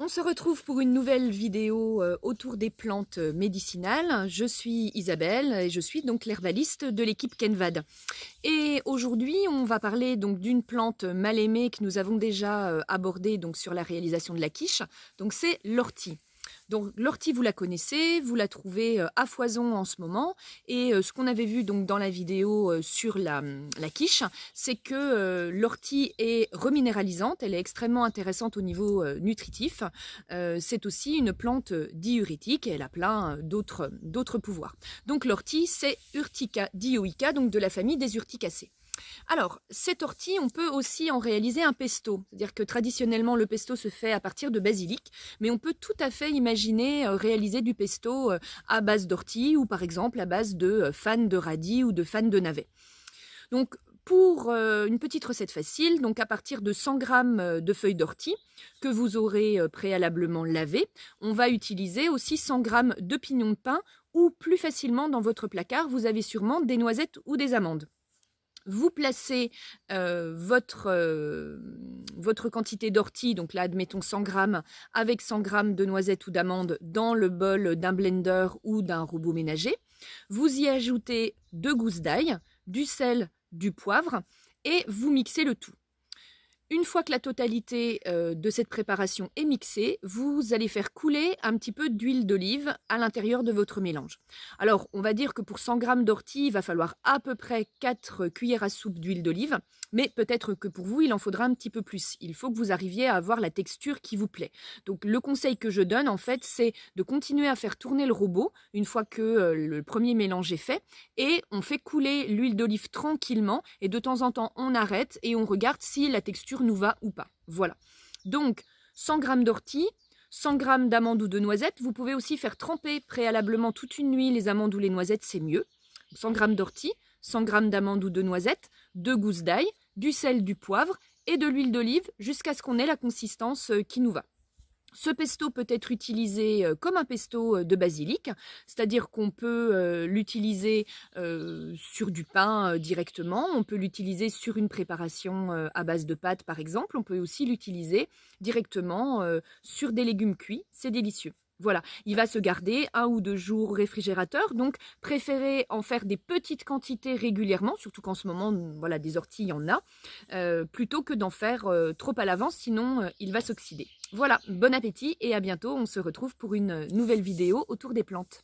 On se retrouve pour une nouvelle vidéo autour des plantes médicinales. Je suis Isabelle et je suis donc l'herbaliste de l'équipe Kenvad. Et aujourd'hui, on va parler donc d'une plante mal aimée que nous avons déjà abordée donc sur la réalisation de la quiche. Donc c'est l'ortie. Donc l'ortie, vous la connaissez, vous la trouvez à foison en ce moment. Et ce qu'on avait vu donc dans la vidéo sur la quiche, c'est que l'ortie est reminéralisante, elle est extrêmement intéressante au niveau nutritif. C'est aussi une plante diurétique et elle a plein d'autres pouvoirs. Donc l'ortie, c'est Urtica dioica, donc de la famille des urticacées. Alors, cette ortie, on peut aussi en réaliser un pesto. C'est-à-dire que traditionnellement, le pesto se fait à partir de basilic, mais on peut tout à fait imaginer réaliser du pesto à base d'ortie ou par exemple à base de fanes de radis ou de fanes de navets. Donc, pour une petite recette facile, donc à partir de 100 g de feuilles d'ortie que vous aurez préalablement lavées, on va utiliser aussi 100 g de pignons de pin ou plus facilement dans votre placard, vous avez sûrement des noisettes ou des amandes. Vous placez votre quantité d'ortie, donc là admettons 100 g, avec 100 g de noisettes ou d'amandes dans le bol d'un blender ou d'un robot ménager. Vous y ajoutez 2 gousses d'ail, du sel, du poivre et vous mixez le tout. Une fois que la totalité de cette préparation est mixée, vous allez faire couler un petit peu d'huile d'olive à l'intérieur de votre mélange. Alors, on va dire que pour 100 g d'ortie, il va falloir à peu près 4 cuillères à soupe d'huile d'olive, mais peut-être que pour vous, il en faudra un petit peu plus. Il faut que vous arriviez à avoir la texture qui vous plaît. Donc, le conseil que je donne, en fait, c'est de continuer à faire tourner le robot une fois que le premier mélange est fait, et on fait couler l'huile d'olive tranquillement, et de temps en temps, on arrête et on regarde si la texture nous va ou pas. Voilà. Donc, 100 g d'ortie, 100 g d'amandes ou de noisettes. Vous pouvez aussi faire tremper préalablement toute une nuit les amandes ou les noisettes, c'est mieux. 100 g d'ortie, 100 g d'amandes ou de noisettes, 2 gousses d'ail, du sel, du poivre et de l'huile d'olive jusqu'à ce qu'on ait la consistance qui nous va. Ce pesto peut être utilisé comme un pesto de basilic, c'est-à-dire qu'on peut l'utiliser sur du pain directement, on peut l'utiliser sur une préparation à base de pâtes par exemple, on peut aussi l'utiliser directement sur des légumes cuits, c'est délicieux. Voilà, il va se garder 1 ou 2 jours au réfrigérateur, donc préférez en faire des petites quantités régulièrement, surtout qu'en ce moment, voilà, des orties, il y en a, plutôt que d'en faire trop à l'avance, sinon il va s'oxyder. Voilà, bon appétit et à bientôt, on se retrouve pour une nouvelle vidéo autour des plantes.